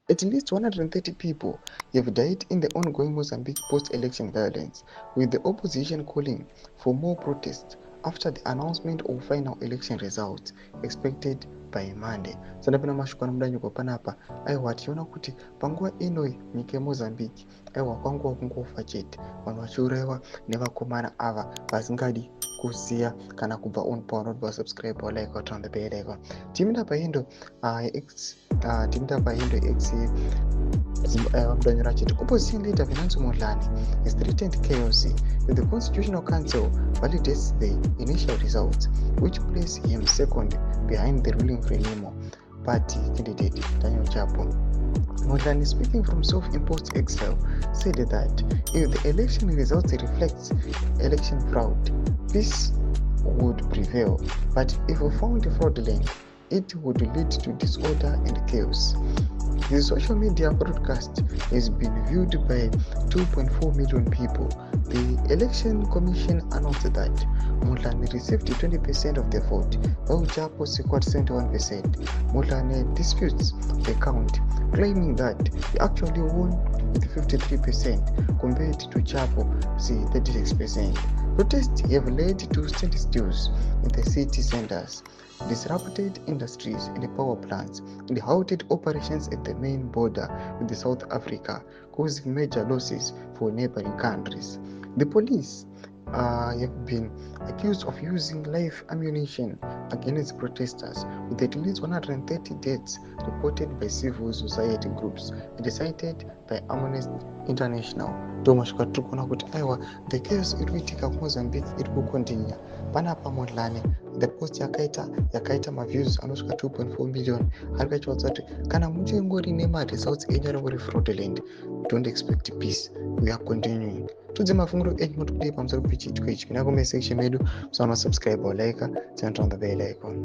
At least 130 people have died in the ongoing Mozambique post-election violence, with the opposition calling for more protests after the announcement of final election results expected by Monday. Sandapena mashukana mudanyiko panapa aiwa tiona kuti panguva inoi nyika yeMozambique aiwa kwanguva kungofa chete, vanhu vachiurayiwa nevakomana ava vasingadi kuziya kana kubva on pawanoti vasubscribe like on the bell icon. Timida pahindo x Mondlane rachiti opposition leader Venancio Mondlane has threatened chaos if the Constitutional Council validates the initial results, which place him second behind the ruling Frelimo party candidate Daniel Chapo. Mondlane, speaking from self-imposed exile, said that if the election results reflects election fraud, peace would prevail, but if found fraudulent, it would lead to disorder and chaos. The social media broadcast has been viewed by 2.4 million people. The Election Commission announced that Mondlane received 20% of the vote, while Chapo secured 71%. Mondlane disputes the count, claiming that he actually won with 53% compared to Chapo's 36%. Protests have led to standstills in the city centers, disrupted industries and power plants, and halted operations at the main border with South Africa, causing major losses for neighboring countries. The police have been accused of using live ammunition against protesters, with at least 130 deaths reported by civil society groups and cited by Amnesty International. Tomashika tiri kuona kuti aiwa the chaos iri kuitika kuMozambique iri kukontinya. Panapa Mondlane the post yakaita maviews anosvika 2.4 million ari kachivatsa kuti kana muchingori nemaresults enyu anongori fraudulent, don't expect peace, we are continuing. Tudze mafunguro enyu moti kudai pamusoro pechiitiko ichi. Kuna comment section medu musaona subscribe or like, turn on the bell icon.